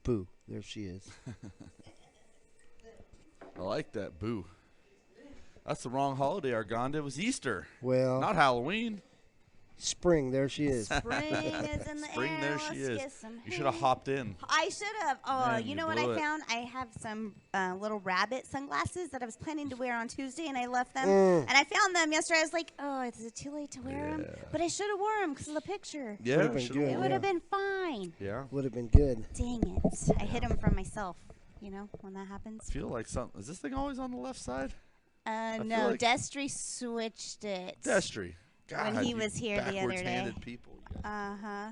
Boo. There she is. I like that. Boo. That's the wrong holiday, Argonda. It was Easter, Well, not Halloween. spring. There she is. Spring is in the Spring, air. there she Let's is. get some You should have hay. hopped in. I should have. Oh, Man, you you know what blew I it. found? I have some little rabbit sunglasses that I was planning to wear on Tuesday, and I left them. Mm. And I found them yesterday. I was like, oh, is it too late to wear them? Yeah. But I should have worn them because of the picture. Yeah, Would've been should've good, It won. would have yeah. been fine. Yeah. Would have been good. Dang it. I hid them from myself, you know, when that happens. I feel like is this thing always on the left side? feel No, like- Destry switched it. Destry. God, When he you was here the other backwards day. handed people. Uh-huh.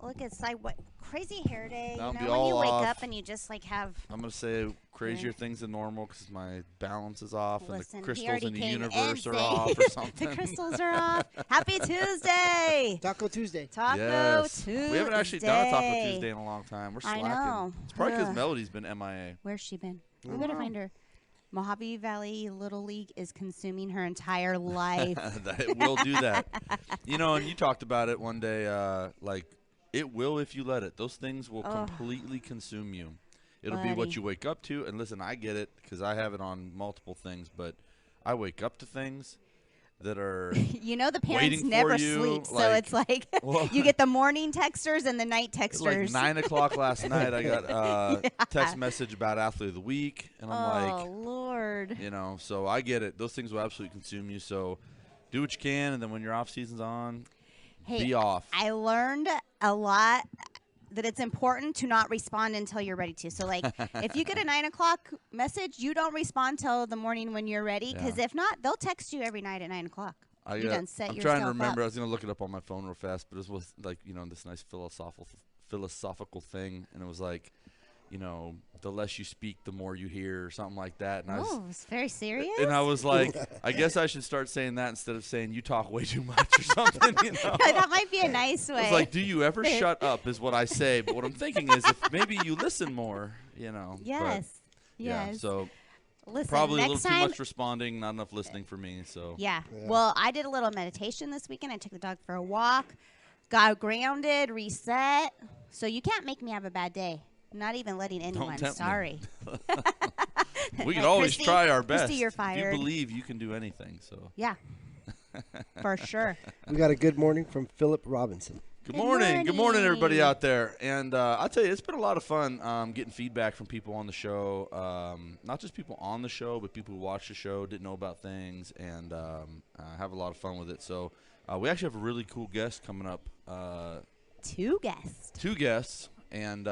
Look at what crazy hair day. That'll You be know, when you all wake off. up and you just like have I'm going to say crazier things than normal because my balance is off Listen, and he the crystals already in the came universe in are saying off or something. the crystals are off. Happy Tuesday. Taco Tuesday. Taco Yes. Tuesday. We haven't actually done a Taco Tuesday in a long time. We're I slacking. know. It's probably because Ugh. Melody's been MIA. Where's she been? We better find her. Mojave Valley Little League is consuming her entire life. It will do that. You know, and you talked about it one day, like, it will if you let it. Those things will completely consume you. It'll be what Buddy. you wake up to. And listen, I get it because I have it on multiple things, but I wake up to things that are You know the parents waiting never for you, sleep, so like- it's like Well- you get the morning texters and the night like texters. 9 o'clock last night. I got a Yeah. text message about Athlete of the Week, and I'm oh like, Lord. you know, so I get it. Those things will absolutely consume you. So do what you can, and then when your off season's on, Hey, be off. I learned a lot that it's important to not respond until you're ready to. So, like, if you get a 9 o'clock message, you don't respond till the morning when you're ready, because Yeah. if not, they'll text you every night at 9 o'clock. I'm You done set trying to yourself remember. up. I was going to look it up on my phone real fast, but it was like, you know, this nice philosophical thing, and it was like, you know, the less you speak, the more you hear, or something like that. And Oh, it's very serious. and I was like, I guess I should start saying that instead of saying you talk way too much or something. You know? That might be a nice way. It's like, do you ever shut up? Is what I say. But what I'm thinking is, if maybe you listen more, you know. But, yes. yeah. Yes. So Listen, probably a next little time. too much responding, not enough listening for me. So Yeah. Yeah. Well, I did a little meditation this weekend. I took the dog for a walk, got grounded, reset. So you can't make me have a bad day. Not even letting anyone. tempt me. Sorry. we can Like, always Christy- try our best. Christy, you're If fired. you believe you can do anything. So Yeah. For sure. We got a good morning from Philip Robinson. good Good morning. Good morning, everybody morning. out there. And I'll tell you, it's been a lot of fun getting feedback from people on the show. Not just people on the show, but people who watch the show, didn't know about things, and have a lot of fun with it. So we actually have a really cool guest coming up. 2 guests. 2 guests, and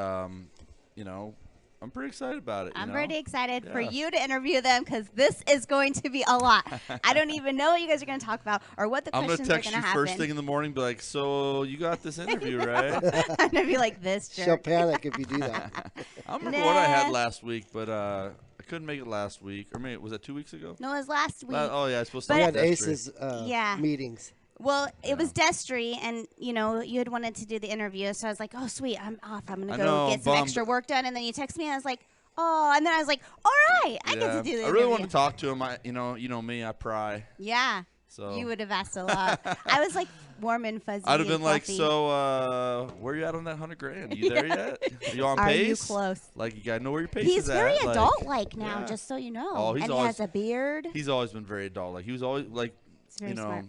you know, I'm pretty excited about it. I'm you know? pretty excited for Yeah. you to interview them because this is going to be a lot. I don't even know what you guys are going to talk about or what the I'm gonna questions are text going you to happen. first thing in the morning, be like, "So you got this interview, right?" I'm going to be like this She'll jerk. panic if you do that. I don't remember what I had Nah. last week, but I couldn't make it last week. Or maybe was that 2 weeks ago? No, it was last week. Oh yeah, I was supposed to. We have had that straight. Ace's Yeah. meetings. Well, it was Destry, and, you know, you had wanted to do the interview, so I was like, oh, sweet, I'm off. I'm going I to know, go get some bummed. extra work done. And then you text me, and I was like, oh. And then I was like, all right, I get to do the I interview. really wanted to talk to him. You know me, I pry. Yeah. So You would have asked a lot. I was like warm and fuzzy. I'd have and been like, fluffy. so where you at on that $100,000? You there yet? Are you on Are pace? you close? Like you gotta know where your pace He's is very at. Like, adult-like now, yeah. just so you know. Oh, he's and he always- has a beard. He's always been very adult. Like he was always like, It's very you know, smart.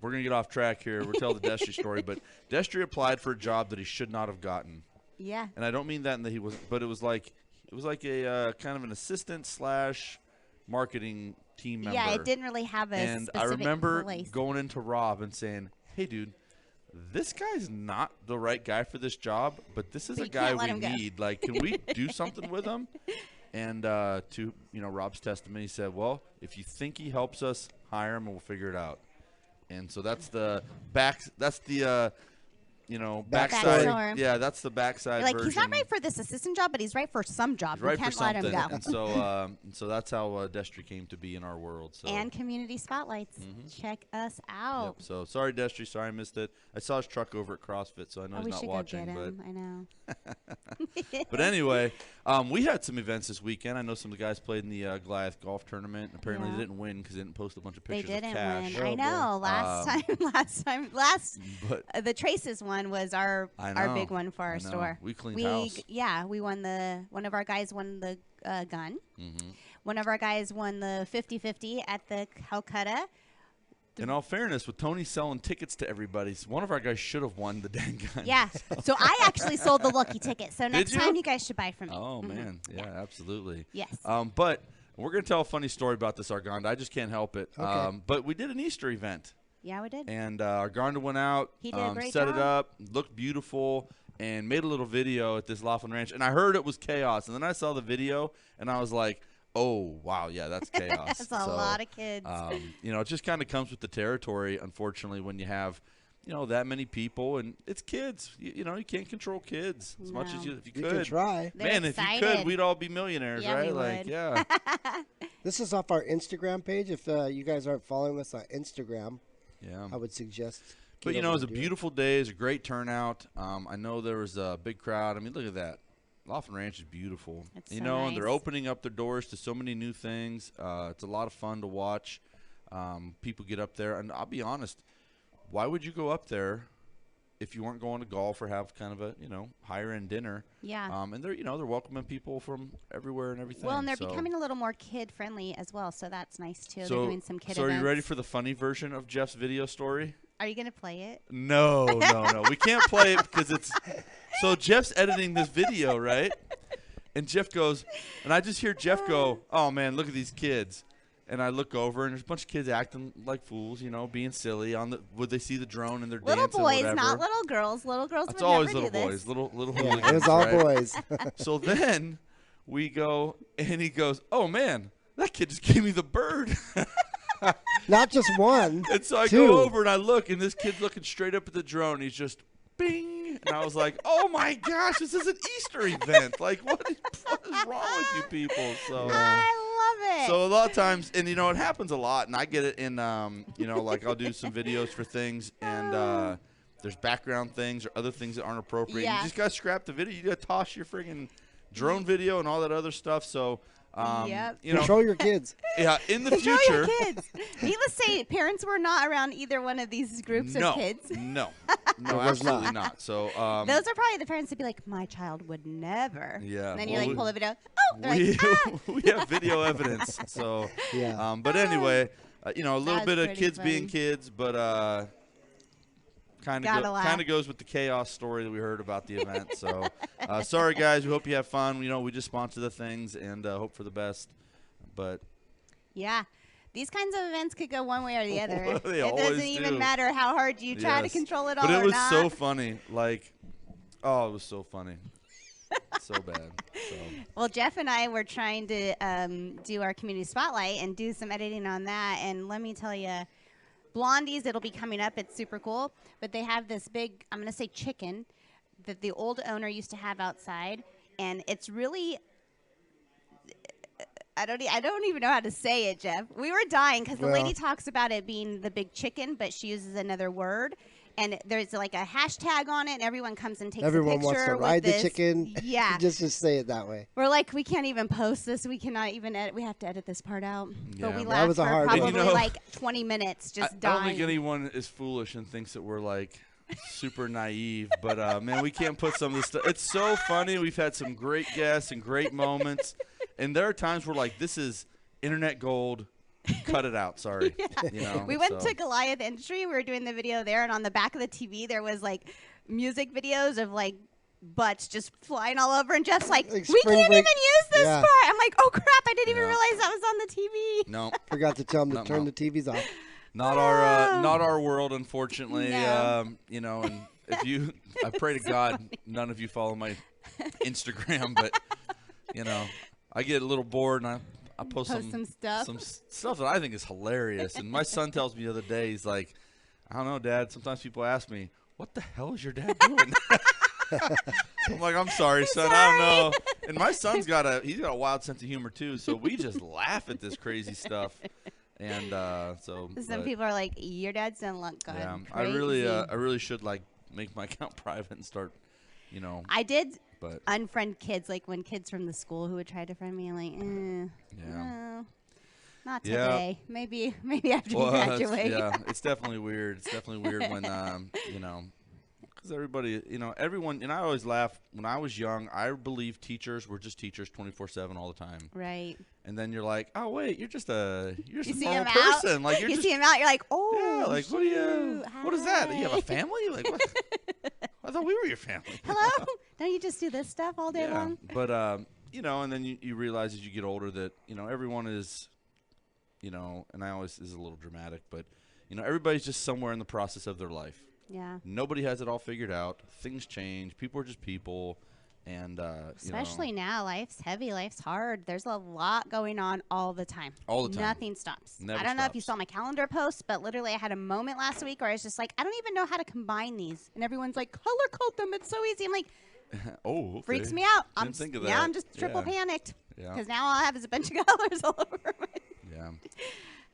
we're gonna get off track here. We'll tell the Destry story, but Destry applied for a job that he should not have gotten, Yeah. and I don't mean that in that he wasn't, but it was like a kind of an assistant slash marketing team member. Yeah, it didn't really have a And I specific remember place. going into Rob and saying, "Hey, dude, this guy's not the right guy for this job, but this is But a you guy can't let we him go." need. Like, can we do something with him?" And to Rob's testimony, he said, "Well, if you think he helps us, hire him, and we'll figure it out." And so that's the back. That's the backside. Backstory. Yeah, that's the backside. Like, version. he's not right for this assistant job, but he's right for some job. He's We right for can't let something. him go. And so that's how Destry came to be in our world. So. And community spotlights. Check us out. Yep. So sorry, Destry. Sorry I missed it. I saw his truck over at CrossFit, so I know Oh, we he's not should watching. go get But him. I know. but anyway, we had some events this weekend. I know some of the guys played in the Goliath golf tournament. And apparently Yeah. they didn't win because they didn't post a bunch of They pictures didn't of cash. win. Oh, I boy. know. Last but the Traces won. one was our big one for our I know. store. We cleaned house. Yeah, we won one of our guys won the gun. Mm-hmm. One of our guys won the 50-50 at the Calcutta. In all fairness, with Tony selling tickets to everybody, one of our guys should have won the dang gun. Yeah. So I actually sold the lucky ticket. So next you? time you guys should buy from me. Oh, Mhm. man. Yeah, absolutely. Yes. But we're going to tell a funny story about this Arganda. I just can't help it. Okay. But we did an Easter event. Yeah, we did. And Arganda went out, He did a great set job. it up, looked beautiful, and made a little video at this Laughlin Ranch. And I heard it was chaos. And then I saw the video, and I was like, oh, wow, yeah, that's chaos. That's a lot of kids. It just kind of comes with the territory, unfortunately, when you have, that many people. And it's kids. You can't control kids as much as No. if you You could. can try. They're Man, if you could, excited. we'd all be millionaires, Yeah, right? we Like, would. yeah. This is off our Instagram page. If you guys aren't following us on Instagram, Yeah. I would suggest. But, get it over was a and do it. beautiful day. It was a great turnout. I know there was a big crowd. I mean, look at that. Laughlin Ranch is beautiful. It's you so know, and they're nice. opening up their doors to so many new things. It's a lot of fun to watch. People get up there. And I'll be honest, why would you go up there if you weren't going to golf or have kind of a, higher-end dinner? Yeah. And they're welcoming people from everywhere and everything. Well, and they're so. becoming a little more kid-friendly as well, so that's nice, too. So, they're doing some kid are events. you ready for the funny version of Jeff's video story? Are you going to play it? No. We can't play it because it's – so Jeff's editing this video, right? And Jeff goes – and I just hear Jeff go, oh, man, look at these kids. And I look over, and there's a bunch of kids acting like fools, being silly. Would they see the drone and they're Little dancing, boys, whatever. not little girls. Little girls That's would always never little do boys, this. little Yeah, hooligans, it was all right? boys. So then we go, and he goes, oh, man, that kid just gave me the bird. Not just one. And so I Two. go over and I look, and this kid's looking straight up at the drone. He's just, bing. And I was like, oh, my gosh, this is an Easter event. Like, what is wrong with you people? So, I love it. so a lot of times, and, it happens a lot. And I get it in, like I'll do some videos for things, and there's background things or other things that aren't appropriate. Yeah. You just got to scrap the video. You got to toss your friggin' drone video and all that other stuff. So, Yep. Control your kids. yeah, in the Control future. your kids. Needless to say, parents were not around either one of these groups No, of kids. no, was absolutely not. not. So Those are probably the parents that be like, my child would never. Yeah, And then you well, like pull the video. Oh, they're we like, ah! we have video evidence. So Yeah. but anyway, a little That's bit of pretty kids funny. being kids, but kind Gotta laugh. of goes with the chaos story that we heard about the event. So sorry guys, we hope you have fun. We just sponsor the things and hope for the best. But Yeah. These kinds of events could go one way or the other. They it always doesn't even do. matter how hard you try to Yes. control it all But it or was not. so funny. Like, oh, it was so funny. So bad. So. Well, Jeff and I were trying to do our community spotlight and do some editing on that. And let me tell you, Blondie's, it'll be coming up. It's super cool. But they have this big, I'm going to say chicken, that the old owner used to have outside. And it's really, I don't even know how to say it, Jeff. We were dying because the Well- lady talks about it being the big chicken, but she uses another word. And there's like a hashtag on it, and everyone comes and takes Everyone a picture wants to with ride the this. chicken. Yeah. just say it that way. We're like, we can't even post this. We cannot even edit. We have to edit this part out. Yeah. But we That laughed was a for hard one. probably And like 20 minutes just I dying. don't think anyone is foolish and thinks that we're like super naive, but man, we can't put some of this stuff. It's so funny. We've had some great guests and great moments, and there are times where like this is internet gold. Cut it out. Sorry. We went so. to Goliath Industry. We were doing the video there, and on the back of the TV there was like music videos of like butts just flying all over. And Jeff's like, Like we spring can't break. even use this Yeah. part. I'm like, oh crap! I didn't even Yeah. realize that was on the TV. No, Forgot to tell them to Not turn mine. the TVs off. not our world, unfortunately. No. And if you, I pray to God, none of you follow my Instagram, but I get a little bored and I post Post some stuff. some stuff that I think is hilarious. And my son tells me the other day, he's like, I don't know, Dad. Sometimes people ask me, what the hell is your dad doing? I'm like, I'm sorry, son. I don't know. And my son's got a wild sense of humor too. So we just laugh at this crazy stuff. And so Some but, people are like, your dad's done look good. yeah, Crazy. I really should like make my account private and start, I did but unfriend kids, like when kids from the school who would try to friend me, I'm like, yeah. no, not Yeah. today. Maybe after Well, you graduate. yeah, it's definitely weird. It's definitely weird when because everybody, everyone, and I always laugh. When I was young, I believed teachers were just teachers 24/7 all the time. Right. And then you're like, oh wait, you're just a You see normal him person. out. Like you're You just see him out. You're like, oh. yeah, like what is that? You have a family? Like what? I thought we were your family. Hello? Don't you just do this stuff all day Yeah, long? but and then you realize as you get older that everyone is, and I always this is a little dramatic, but everybody's just somewhere in the process of their life. Yeah. Nobody has it all figured out. Things change. People are just people, and Especially now, life's heavy, life's hard. There's a lot going on all the time. All the time. Nothing stops. Never I don't know if you stops. saw my calendar post, but literally I had a moment last week where I was just like, I don't even know how to combine these. And everyone's like, color code them. It's so easy. I'm like, oh, okay. freaks me out. Didn't think of Yeah, that. I'm just triple Yeah. panicked. Yeah. Because now all I have is a bunch of colors all over my. Yeah.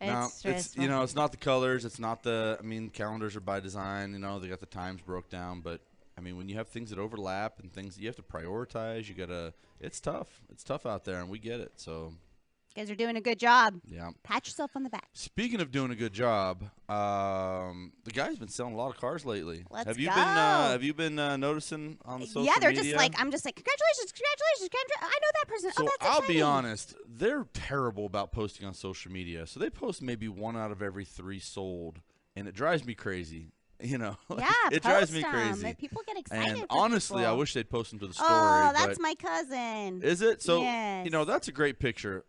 It's stressful. It's not the colors. It's not the. I mean, calendars are by design. They got the times broke down. But I mean, when you have things that overlap and things that you have to prioritize, you gotta. It's tough. It's tough out there, and we get it. So You guys are doing a good job. yeah. Pat yourself on the back. Speaking of doing a good job, the guy's been selling a lot of cars lately. Let's have you go. been Have you been noticing on social media? Yeah, they're just like, I'm just like, congratulations. I know that person. So oh, that's I'll be exciting. honest, they're terrible about posting on social media. So they post maybe 1 out of every 3 sold, and it drives me crazy. Yeah, it drives post me 'em. crazy. People get excited. And for honestly, I people. wish they'd post them to the story. Oh, that's but my cousin. is it? So Yes. that's a great picture.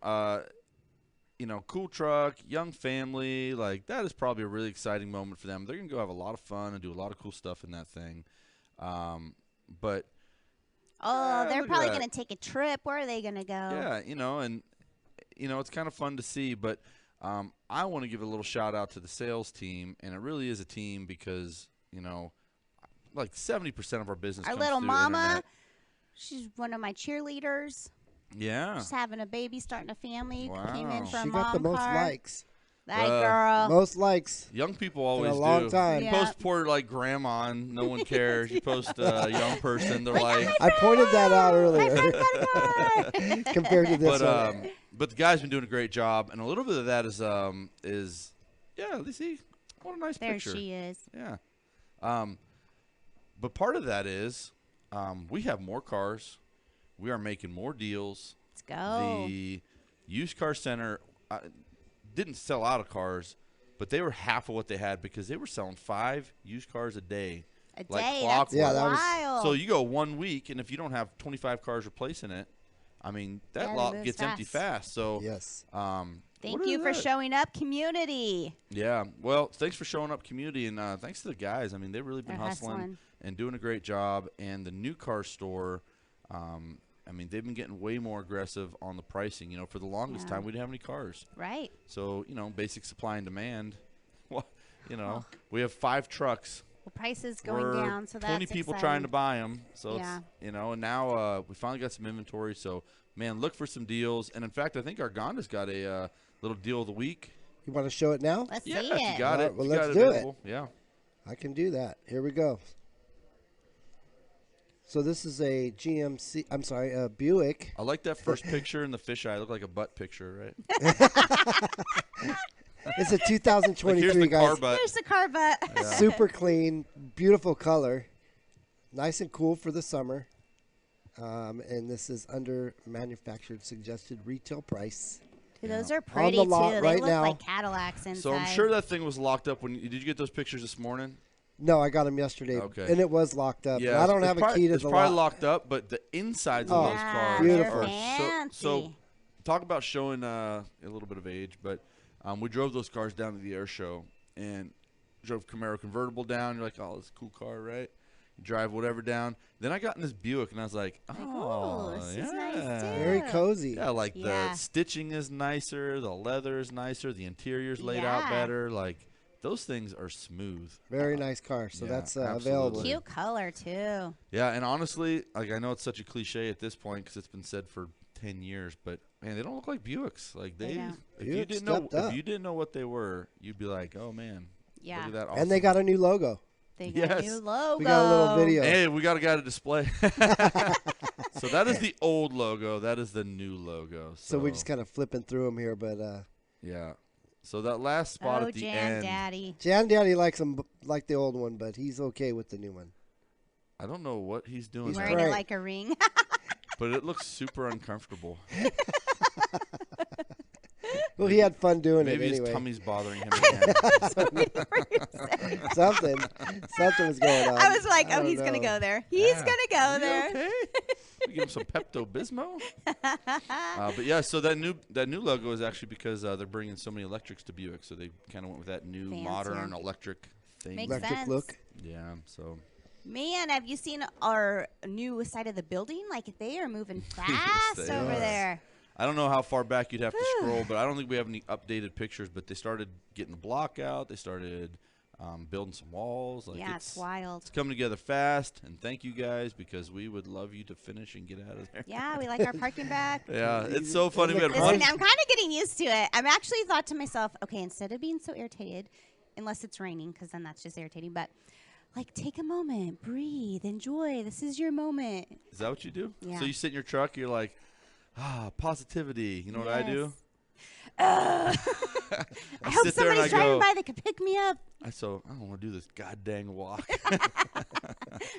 Cool truck, young family, like that is probably a really exciting moment for them. They're gonna go have a lot of fun and do a lot of cool stuff in that thing. But Oh, they're look at probably that. going to take a trip. Where are they going to go? yeah, it's kind of fun to see. But I want to give a little shout out to the sales team, and it really is a team because like 70% of our business. Our comes little through mama, internet. she's one of my cheerleaders. Yeah. She's having a baby, starting a family. Came Wow. in for a She mom got the most card. likes. That Well, girl. Most likes Young people in always a long do. time. You Yeah. post poor like grandma, and no one cares. You post a young person, they're like. I pointed that out My earlier friend got a car. compared to this But one. but the guy's been doing a great job, and a little bit of that is see what a nice There picture. she is. Yeah. But part of that is we have more cars. We are making more deals. Let's go. The used car center didn't sell out of cars, but they were half of what they had because they were selling 5 used cars a day. A like day. clockwork. That's Yeah, that was- wild. So you go 1 week, and if you don't have 25 cars replacing it, I mean, that Yeah, it lot moves gets empty fast. fast. So Yes. Thank what you is for that? showing up, community. Yeah, well, thanks for showing up, community, and thanks to the guys. I mean, they've really been They're hustling hustling. and doing a great job. And the new car store, I mean, they've been getting way more aggressive on the pricing. For the longest Yeah. time, we didn't have any cars. Right. So, basic supply and demand. Well, we have 5 trucks. Well, prices going We're down, so that's 20 people exciting. trying to buy them. So, Yeah. it's, and now we finally got some inventory. So, man, look for some deals. And, in fact, I think Argonda's got a little deal of the week. You want to show it now? Let's Yeah, see if you it. got All it. right, well, if you got let's do it. available. Yeah. I can do that. Here we go. So this is a GMC. I'm sorry, a Buick. I like that first picture in the fisheye. It looked like a butt picture, right? It's a Like, here's 2023, the car guys. butt. Here's the car butt. Super clean, beautiful color, nice and cool for the summer. And this is under manufactured suggested retail price. Dude, those are On pretty the lot too. right They look now. like Cadillacs inside. So I'm sure that thing was locked up. Did you get those pictures this morning? No, I got them yesterday, Okay. and it was locked up. Yeah, I don't it's have a probably- key to It's the probably lock. locked up, but the insides Oh, of those yeah, cars Beautiful. are they're so. fancy. Talk about showing a little bit of age, but we drove those cars down to the air show and drove Camaro convertible down. You're like, oh, this is a cool car, right? You drive whatever down. Then I got in this Buick, and I was like, oh, this yeah. is nice too. Very cozy. Yeah, like Yeah. the stitching is nicer, the leather is nicer, the interior's laid out Yeah. better. Like those things are smooth. Very nice car. So Yeah, that's absolutely. available. Cute color too. Yeah, and honestly, like I know it's such a cliche at this point because it's been said for 10 years, but man, they don't look like Buicks. Like They they, don't. if you Buick didn't know, stepped up. if you didn't know what they were, you'd be like, oh man, Yeah. look at that. And they got a new logo. They got a Yes. new logo. We got a little video. Hey, we got a guy to display. So that is the old logo. That is the new logo. So we're just kind of flipping through them here, but yeah. So that last spot Oh, at the Jan end. Daddy. Jan Daddy likes them like the old one, but he's okay with the new one. I don't know what he's doing He's there, Wearing it praying. like a ring. but it looks super uncomfortable. Well, he had fun doing Maybe it his anyway. tummy's bothering him again. Something was going on. I was like, I oh, don't he's going to know. go there. He's going to go You there. okay? We give him some Pepto Bismol. But yeah, so that new logo is actually because they're bringing so many electrics to Buick, so they kind of went with that new Fancier. modern electric thing. Makes Electric sense. look. Yeah, so Man, have you seen our new side of the building? Like, they are moving fast they over are. there. I don't know how far back you'd have to scroll, but I don't think we have any updated pictures. But they started getting the block out. They started building some walls. Like Yeah, it's wild. It's coming together fast, and thank you guys because we would love you to finish and get out of there. Yeah, we like our parking back. Yeah, it's so funny. We had Listen, one. I'm kind of getting used to it. I'm actually thought to myself, okay, instead of being so irritated, unless it's raining, because then that's just irritating, but like take a moment, breathe, enjoy. This is your moment. Is that what you do? Yeah. So you sit in your truck, you're like, positivity. You know what I do? I hope sit there and somebody's I driving go- by that can pick me up. I don't want to do this goddamn walk.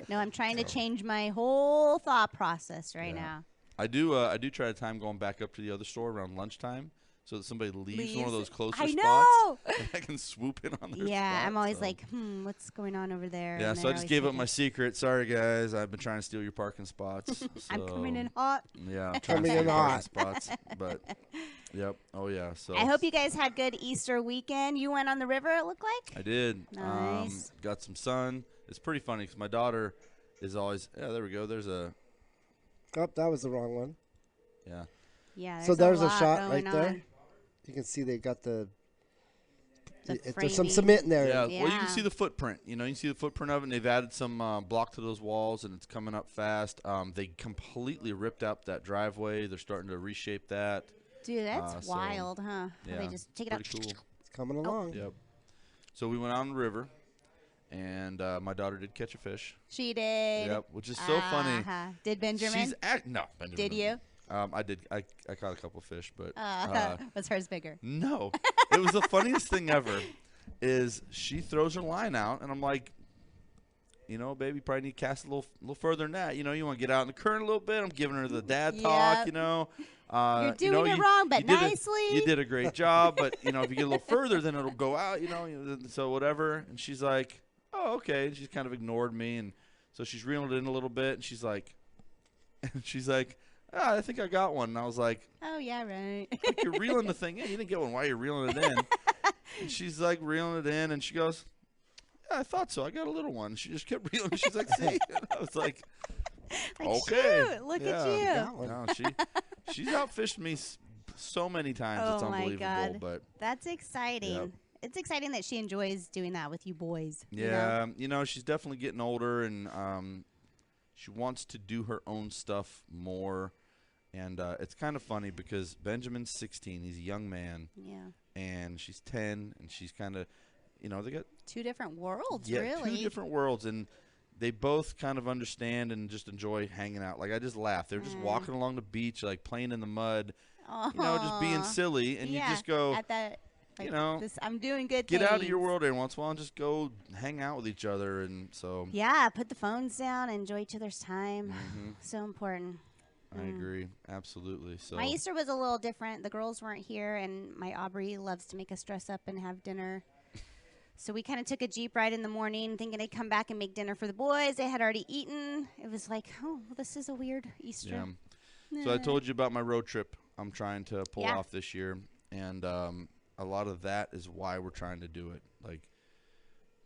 No, I'm trying to change my whole thought process right Yeah. now. I do try to time going back up to the other store around lunchtime so that somebody leaves one of those closer I spots. know. And I can swoop in on their Yeah, spot, I'm always so. like, what's going on over there? Yeah, And so they're I just always gave up taking- my secret. Sorry, guys. I've been trying to steal your parking spots. I'm coming so, in hot. Yeah, I'm trying to Coming steal in your parking hot. spots. But, yep. Oh, yeah. So I hope you guys had good Easter weekend. You went on the river, it looked like? I did. Nice. Got some sun. It's pretty funny because my daughter is always, there we go. There's a, Oh, that was the wrong one. yeah. Yeah, So there's there's a lot shot going right there. on. You can see they got The there's some framing. cement in there. Yeah, well, you Yeah. can see the footprint. You know, you can see the footprint of it, and they've added some block to those walls, and it's coming up fast. They completely ripped out that driveway. They're starting to reshape that. Dude, that's so, wild, huh? How Yeah, they just take it out. pretty cool. It's coming along. Yep. So we went on the river, and my daughter did catch a fish. She did. Yep, which is so funny. Uh-huh. Did Benjamin? She's no. Benjamin Did you? I did. I caught a couple fish, but Was hers bigger? no. It was the funniest thing ever. Is she throws her line out, and I'm like, you know, baby, probably need to cast a little further than that. You know, you want to get out in the current a little bit. I'm giving her the dad talk. Yep. You know, You're you know, doing it wrong, but you did nicely. you did a great job, but you know, if you get a little further, then it'll go out. You know, so whatever. And she's like, oh, okay. And she's kind of ignored me, and so she's reeling it in a little bit, and she's like, I think I got one. And I was like, Oh yeah, right. you're reeling the thing in. You didn't get one. Why are you reeling it in? And she's like reeling it in, and she goes, yeah, I thought so. I got a little one. She just kept reeling. She's like, see? And I was like, Like, okay. shoot, look Yeah. at you. Got one. no, she's outfished me so many times. It's Oh, my unbelievable. God. But That's exciting. Yep. It's exciting that she enjoys doing that with you boys. you know? yeah, you know, she's definitely getting older, and she wants to do her own stuff more. And it's kind of funny because Benjamin's 16. He's a young man, Yeah. and she's 10, and she's kind of, you know, they got Two different worlds, two really. different worlds, and they both kind of understand and just enjoy hanging out. Like, I just laugh. They're just walking along the beach, like playing in the mud, you know, just being Aw. silly, and Yeah, you just go, at that, like, you know, this, I'm doing good get things. out of your world every once in a while and just go hang out with each other. And so Yeah, put the phones down, enjoy each other's time. So important. I agree, absolutely. So My Easter was a little different. The girls weren't here, and my Aubrey loves to make us dress up and have dinner. So we kind of took a Jeep ride in the morning, thinking I'd come back and make dinner for the boys. They had already eaten. It was like, oh, well, this is a weird Easter. yeah. So I told you about my road trip I'm trying to pull Yeah. off this year, and a lot of that is why we're trying to do it. Like,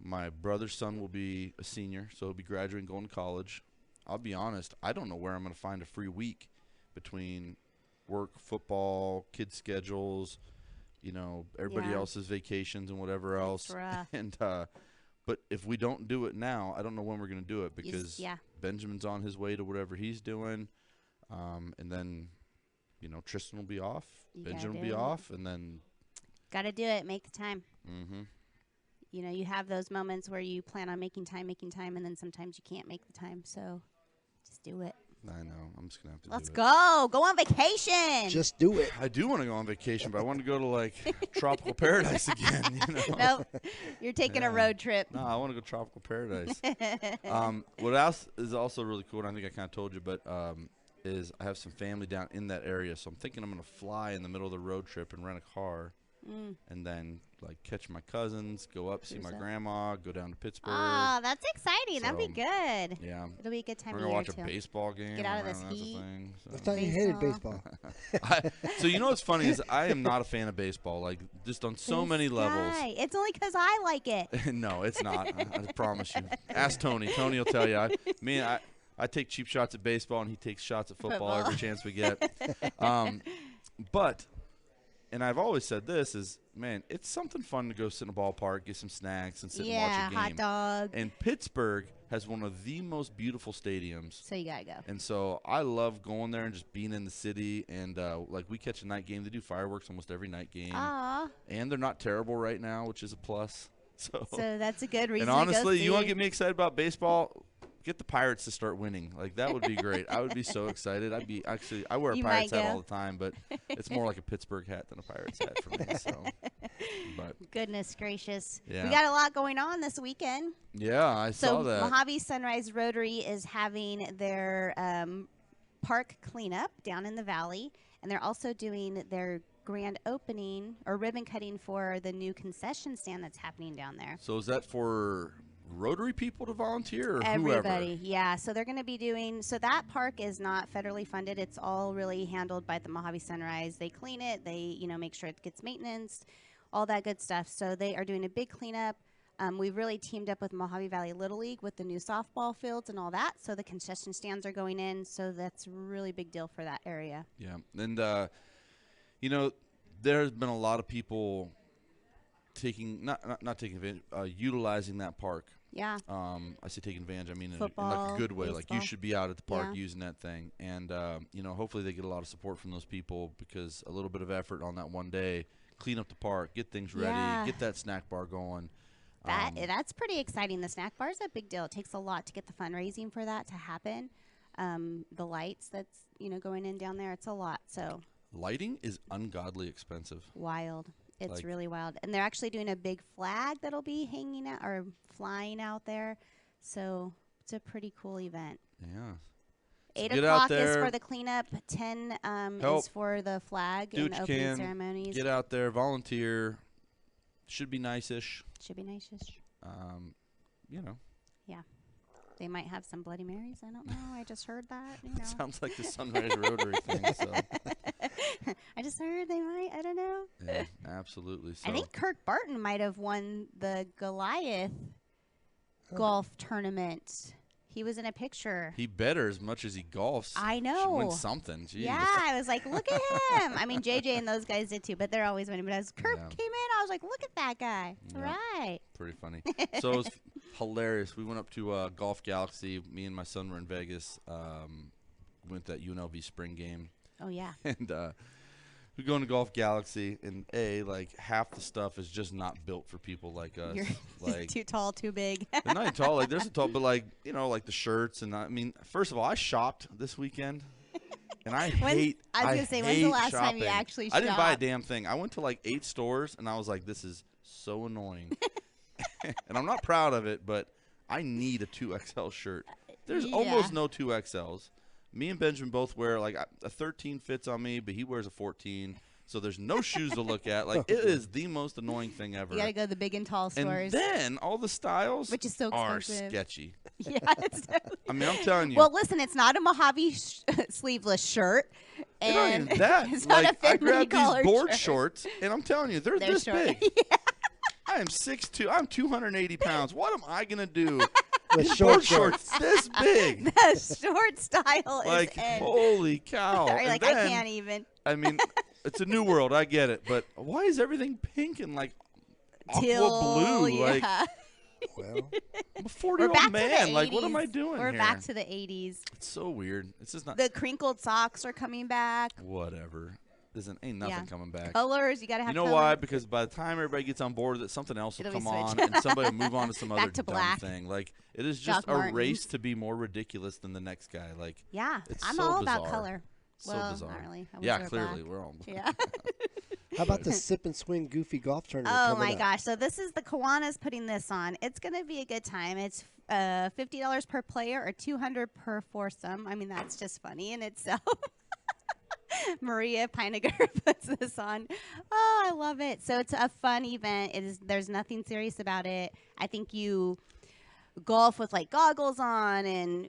my brother's son will be a senior, so he'll be graduating, going to college. I'll be honest, I don't know where I'm going to find a free week between work, football, kids' schedules, you know, everybody Yeah. else's vacations and whatever else. rough. And but if we don't do it now, I don't know when we're going to do it because yeah. Benjamin's on his way to whatever he's doing, and then, you know, Tristan will be off, You gotta Benjamin will do be it. off, and then Got to do it. Make the time. mm-hmm. You know, you have those moments where you plan on making time, and then sometimes you can't make the time. So just do it. I know. I'm just gonna have to Let's do it. go on vacation. Just do it. I do want to go on vacation, but I want to go to like tropical paradise again. You know? Nope, you're taking Yeah. a road trip. No, I want to go tropical paradise. What else is also really cool, and I think I kind of told you, but is I have some family down in that area, so I'm thinking I'm gonna fly in the middle of the road trip and rent a car, and then like catch my cousins, go up, see my Cruise up. grandma, go down to Pittsburgh. Oh, that's exciting. That'd be So, good. Yeah, It'll be a good time we're of gonna year watch a too. baseball game. Get out of around, this that's the heat. thing, I so. thought you hated baseball. So you know what's funny is I am not a fan of baseball. Like just on so This many levels. guy. It's only because I like it. No, it's not. I promise you. Ask Tony. Tony will tell you. I take cheap shots at baseball, and he takes shots at football every chance we get. But, and I've always said this is, man, it's something fun to go sit in a ballpark, get some snacks, and sit and watch a game. hot dog. And Pittsburgh has one of the most beautiful stadiums. So you gotta go. And so I love going there and just being in the city. And like we catch a night game. They do fireworks almost every night game. Aw. And they're not terrible right now, which is a plus. So that's a good reason. and honestly, to go you want to see. get me excited about baseball? Get the Pirates to start winning. Like that would be great. I would be so excited. I wear a You Pirates might hat go. all the time, but it's more like a Pittsburgh hat than a Pirates hat for me. So, but Goodness gracious. Yeah. We got a lot going on this weekend. yeah, I So saw that. Mojave Sunrise Rotary is having their park cleanup down in the valley, and they're also doing their grand opening or ribbon cutting for the new concession stand that's happening down there. So is that for Rotary people to volunteer or Everybody, whoever? yeah. So they're going to be doing. So that park is not federally funded. It's all really handled by the Mojave Sunrise. They clean it. They make sure it gets maintenance, all that good stuff. So they are doing a big cleanup. We've really teamed up with Mojave Valley Little League with the new softball fields and all that. So the concession stands are going in. So that's a really big deal for that area. Yeah, and there's been a lot of people taking not taking advantage, utilizing that park. Yeah. I say taking advantage. I mean in like Football, a good way. Like you baseball. should be out at the park Yeah. using that thing, and hopefully they get a lot of support from those people because a little bit of effort on that one day, clean up the park, get things ready, Yeah. get that snack bar going. That's pretty exciting. The snack bar is a big deal. It takes a lot to get the fundraising for that to happen. The lights that's going in down there, it's a lot. So Lighting is ungodly expensive. wild. It's Like- really wild. And they're actually doing a big flag that'll be hanging out or flying out there. So it's a pretty cool event. Yeah. 8 get out o'clock is there. for the cleanup. 10 Help. is for the flag Do and what you opening can. ceremonies. Get out there, volunteer. Should be nice-ish. Should be nice-ish. Yeah. They might have some Bloody Marys. I don't know. I just heard that. Sounds like the Sunrise Rotary thing. So I just heard they might. I don't know. yeah, absolutely. So I think Kirk Barton might have won the Goliath golf tournament. He was in a picture. he better as much as he golfs. I Should know. win something. Jeez. Yeah, I was like, look at him. I mean, JJ and those guys did too, but they're always winning. But as Kirk Yeah. came in, I was like, look at that guy. Yeah. Right. Pretty funny. So it was hilarious. We went up to Golf Galaxy. Me and my son were in Vegas. Went to that UNLV spring game, Oh, yeah. and we go into Golf Galaxy, and like half the stuff is just not built for people like us. You're Like too tall, too big. they're not even tall. Like there's a tall, but like like the shirts, and I mean, first of all, I shopped this weekend. And I When- hate. I was gonna say, when's the hate last time you shopping. actually I didn't buy a shopped? damn thing. I went to like 8 stores, and I was like, "This is so annoying," and I'm not proud of it, but I need a 2XL shirt. There's Yeah. almost no 2XLs. Me and Benjamin both wear like a 13 fits on me, but he wears a 14. So there's no shoes to look at. Like it is the most annoying thing ever. You got to go to the big and tall And stores. then all the styles Which is so are expensive. sketchy. Yeah, it's I mean, I'm telling you. Well, listen, it's not a Mojave sleeveless shirt. It's not And even that. it's not Like a I Finley grabbed these collared board shirt. shorts, and I'm telling you, they're this short. big. I am 6'2". I'm 280 pounds. What am I gonna do? With These short board shorts. shorts this big. The short style Like is in. holy cow! Or And like, then, I can't even. I mean, it's a new world. I get it, but why is everything pink and like aqua Teal, blue? Like yeah. Well, I'm a We're 40-year-old back to man. the 80s. Like what am I doing We're here? back to the 80s. It's so weird. It's just not The crinkled socks are coming back. whatever. ain't nothing Yeah. coming back. Colors, you gotta have. You know colors. why? Because by the time everybody gets on board with it, something else will It'll be come on, switched. and somebody will move on to some Back other to dumb black. thing. Like it is just Doc a Martens. race to be more ridiculous than the next guy. Like Yeah, it's I'm so all about bizarre. color. So Well, bizarre. not really. I always Yeah, wear clearly black. we're all. Yeah. How about the Sip and Swing Goofy Golf Tournament? Oh coming my up? gosh! So this is the Kiwanis putting this on. It's gonna be a good time. It's $50 per player or $200 per foursome. I mean, that's just funny in itself. Maria Pinegar puts this on. Oh, I love it. So it's a fun event. It is. There's nothing serious about it. I think you golf with like goggles on and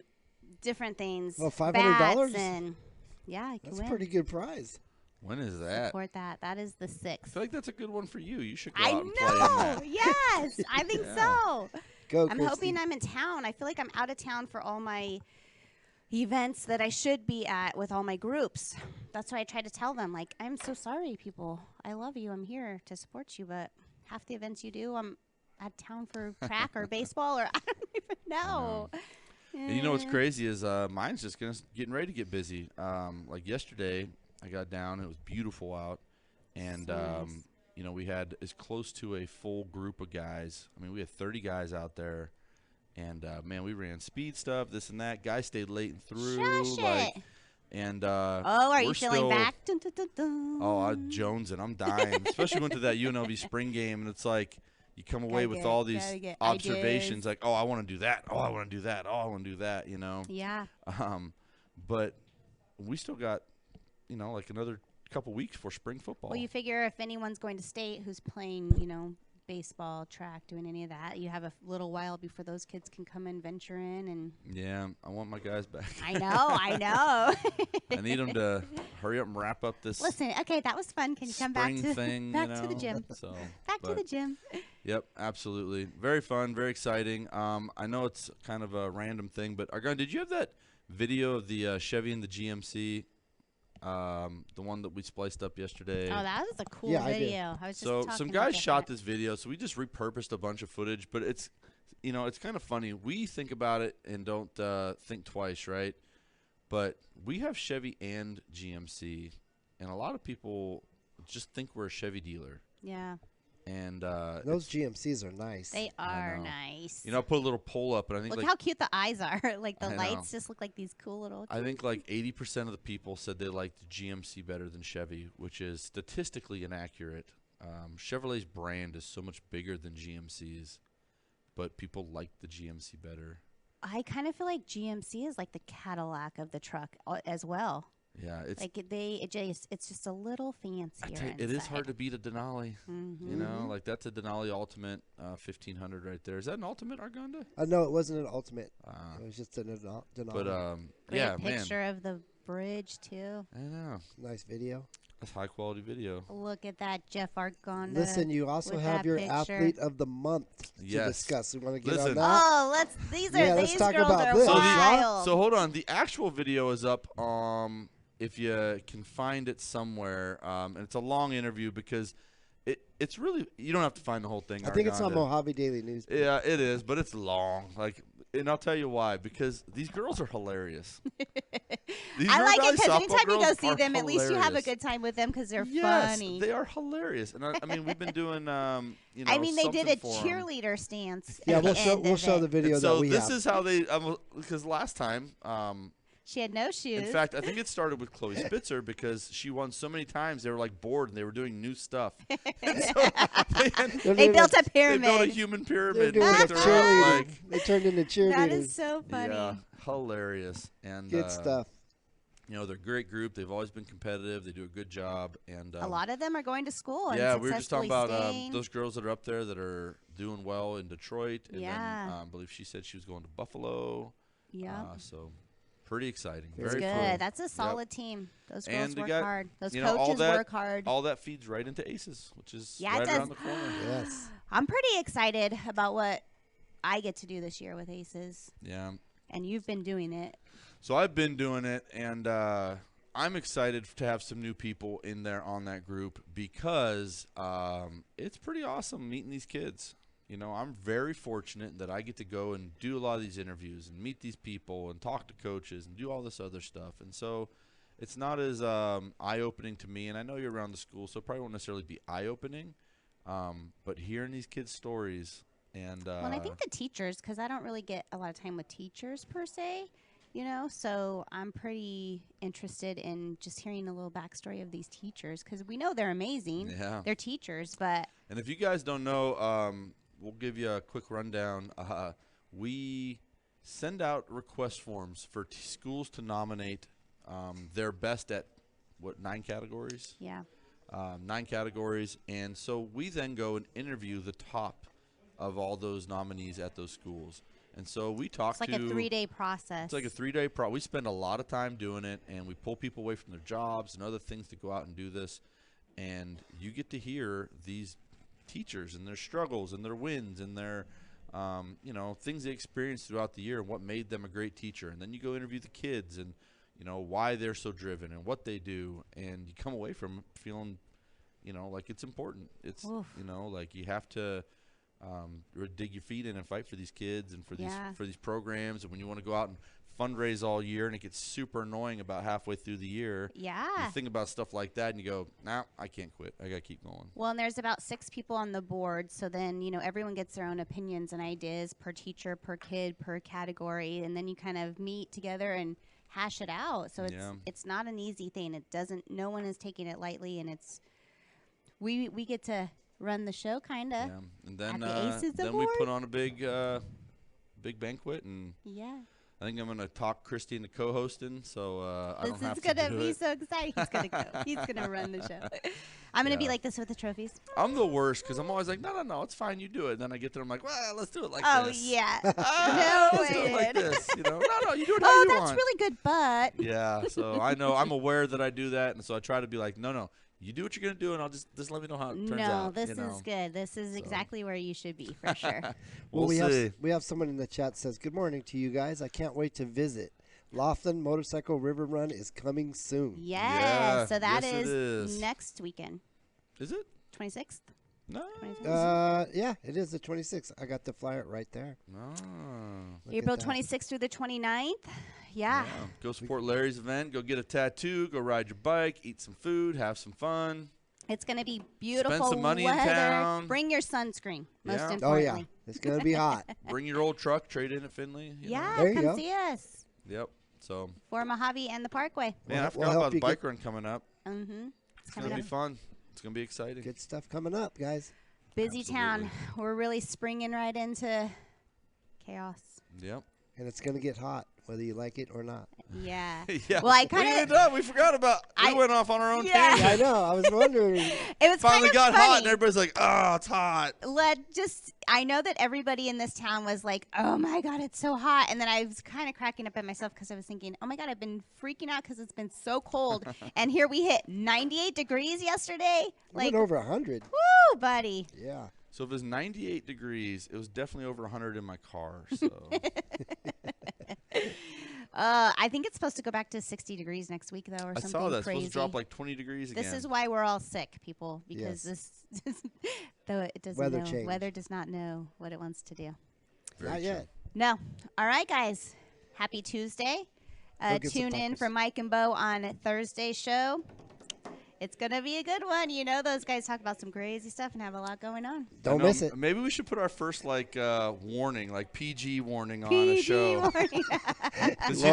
different things. Well, $500? bats and yeah, you can That's a win. pretty good prize. When is that? Support that. That is the I 6th. feel like that's a good one for you. You should go I out and play in know. that. Yes, I think Yeah. so. Go, I'm Christy. hoping I'm in town. I feel like I'm out of town for all my events that I should be at with all my groups. That's why I try to tell them, like, I'm so sorry, people. I love you. I'm here to support you, but half the events you do, I'm out of town for track or baseball, or I don't even know. And you know what's Eh. crazy is mine's just getting ready to get busy. Like yesterday, I got down. It was beautiful out, and Nice. you know we had as close to a full group of guys. I mean, we had 30 guys out there, and man, we ran speed stuff, this and that. Guys stayed late and through, Shush like, it. and Oh, are we're you feeling still- back? Dun, dun, dun, dun. Oh, I'm jonesing. I'm dying. Especially went to that UNLV spring game, and it's like you come away with all these gotta get observations, ideas. like, oh, I want to do that. Oh, I want to do that. Oh, I want to do that. You know. Yeah. But we still got, you know, like another couple weeks for spring football. Well, you figure if anyone's going to state who's playing, baseball, track, doing any of that, you have a little while before those kids can come and venture in. And Yeah, I want my guys back. I know. I need them to hurry up and wrap up this Listen, okay, that was fun. Can you come back spring to thing. back you know? to the gym? So, Back to but- the gym. Yep, absolutely. Very fun, very exciting. I know it's kind of a random thing, but Argon, did you have that video of the Chevy and the GMC? The one that we spliced up yesterday. Oh, that was a cool Yeah, I did. video. I was just So talking some about guys shot that. this video, so we just repurposed a bunch of footage. But it's, it's kind of funny. We think about it and don't think twice, right? But we have Chevy and GMC, and a lot of people just think we're a Chevy dealer. Yeah, And Those GMCs are nice. they are know. nice. I put a little poll up, and I think Look like how cute the eyes are. Like the I know. lights just look like these cool little. I think like 80% of the people said they liked GMC better than Chevy, which is statistically inaccurate. Chevrolet's brand is so much bigger than GMC's, but people like the GMC better. I kind of feel like GMC is like the Cadillac of the truck as well. Yeah, it's Like it's just a little fancier. I tell you, it is hard to beat a Denali. Mm-hmm. You know, like that's a Denali Ultimate 1500 right there. Is that an Ultimate, Argonda? No, it wasn't an ultimate. Uh, It was just an Denali. but Great yeah, man, picture of the bridge too. I know Nice video. that's high quality video. Look at that, Jeff Argonda. Listen, you also with have that your picture. athlete of the month to Yes. discuss. We want to get Listen. on that. Oh, these Yeah, let's these talk girls about are this. wild. So hold on, the actual video is up. If you can find it somewhere, and it's a long interview because it's really you don't have to find the whole thing. I think it's on Argonda. Mojave Daily News. Yeah, it is, but it's long. And I'll tell you why. Because these girls are hilarious. These I River like Valley it because softball anytime you go girls see are them, at least you have a hilarious. good time with them because they're Yes, funny. they are hilarious. And I mean, we've been doing, I mean, they did a something for 'em. cheerleader stance. Yeah, at the we'll end show of the it. video And that so we this have. is how they because last time She had no shoes. in fact I think it started with Chloe Spitzer because she won so many times they were like bored and they were doing new stuff. And so They're they doing built a they pyramid. built a human They're pyramid. doing a and they're all, cheerleading. like, They turned into cheerleaders. That is so funny. yeah, hilarious. And Good stuff. They're a great group. They've always been competitive. They do a good job. And A lot of them are going to school. yeah, and we were just talking successfully about staying. those girls that are up there that are doing well in Detroit. And Yeah. then I believe she said she was going to Buffalo. Yeah. So pretty exciting. It's Very good. cool. That's a solid team. Those girls And they work got, hard. Those all coaches that, work hard. All that feeds right into Aces, which is Yeah, it right does. around the corner. Yes. I'm pretty excited about what I get to do this year with Aces, Yeah. and you've been doing it. So I've been doing it, and I'm excited to have some new people in there on that group because it's pretty awesome meeting these kids. I'm very fortunate that I get to go and do a lot of these interviews and meet these people and talk to coaches and do all this other stuff. And so it's not as eye-opening to me. And I know you're around the school, so it probably won't necessarily be eye-opening. But hearing these kids' stories and Well, and I think the teachers, because I don't really get a lot of time with teachers per se, so I'm pretty interested in just hearing a little backstory of these teachers, because we know they're amazing. Yeah. They're teachers, but And if you guys don't know, we'll give you a quick rundown. We send out request forms for schools to nominate their best at, 9 categories? yeah. 9 categories. And so we then go and interview the top of all those nominees at those schools. And so we talk It's like to a 3-day process. It's like a 3-day we spend a lot of time doing it, and we pull people away from their jobs and other things to go out and do this. And you get to hear these teachers and their struggles and their wins and their things they experienced throughout the year and what made them a great teacher. And then you go interview the kids and why they're so driven and what they do, and you come away from feeling like it's important. It's Oof. like you have to dig your feet in and fight for these kids and for Yeah. these programs. And when you want to go out and fundraise all year and it gets super annoying about halfway through the year, Yeah. you think about stuff like that and you go, nah, I can't quit. I got to keep going. Well, and there's about 6 people on the board, so then everyone gets their own opinions and ideas per teacher, per kid, per category, and then you kind of meet together and hash it out. So it's not an easy thing. No one is taking it lightly, and we get to run the show kind of. Yeah. And then the Aces we Award? put on a big banquet, and Yeah. I think I'm going to talk Christy into co-hosting, so I This don't have is to gonna do be it. so exciting. He's gonna go. He's gonna run the show. I'm gonna be Yeah. like this with the trophies. I'm the worst because I'm always like, no, it's fine, you do it. And then I get there, I'm like, well, let's do it like Oh this. yeah. Ah, No let's do it like way. this. No, you do it how Oh, you that's want. really good, but Yeah, so I know I'm aware that I do that, and so I try to be like, no, you do what you're gonna do, and I'll just let me know how it turns no, out. this is good. This is exactly where you should be for sure. We'll we see. have someone in the chat says, "Good morning to you guys. I can't wait to visit. Laughlin Motorcycle River Run is coming soon." Yes. Yeah, So that yes, it is is. next weekend, Is it? 26th. No. 26th. Yeah, it is the 26th. I got the flyer right there. No. Look April at that. 26th through the 29th. Yeah. Go support Larry's event. Go get a tattoo. Go ride your bike. Eat some food. Have some fun. It's going to be beautiful some money in weather. town. Bring your sunscreen, most Yeah. Oh, importantly. Oh yeah, it's gonna be hot. Bring your old truck. Trade in at Finley. you know. Yeah, There you come go. see us Yep. So, for Mojave and the Parkway. man, I We'll forgot help about the you bike run coming up. Mm-hmm. It's gonna be fun. It's gonna be exciting. Good stuff coming up, guys. Busy town. Absolutely. We're really springing right into chaos. Yep. And it's gonna get hot, whether you like it or not. Yeah. Yeah. Well, I we kinda- ended up. We forgot about. We I- went off on our own Yeah. tangent. I know. I was wondering. It was Finally kind of got funny. hot, and everybody's like, "Oh, it's hot." I know that everybody in this town was like, oh my God, it's so hot. And then I was kind of cracking up at myself because I was thinking, oh my God, I've been freaking out because it's been so cold. And here we hit 98 degrees yesterday. I Like, went over 100. woo, buddy. Yeah. So if it was 98 degrees, it was definitely over 100 in my car. So I think it's supposed to go back to 60 degrees next week, though, or I something saw that. It's crazy. supposed to drop like 20 degrees again. This is why we're all sick, people, because Yes. this, though it doesn't Weather know, change. weather does not know what it wants to do. Very Not true. yet. No. All right, guys. Happy Tuesday. Go get some Tune in tacos. for Mike and Bo on Thursday's show. It's going to be a good one. You know, those guys talk about some crazy stuff and have a lot going on. I Don't know, miss it. Maybe we should put our first warning, like PG warning on a PG show. warning. 'Cause,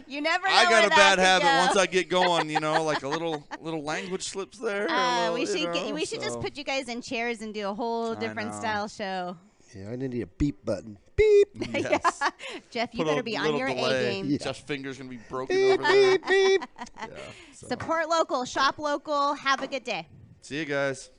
You never know I got where a that bad could habit go. once I get going. Like a little language slips there. We should just put you guys in chairs and do a whole I different know. style show. Yeah, I need a beep button. Beep. Yes. Jeff, you Put better a be on little your delay. A game. Yeah. Jeff's finger's gonna be broken Beep, over there. beep, beep. Yeah, so. Support local, shop local. Have a good day. See you guys.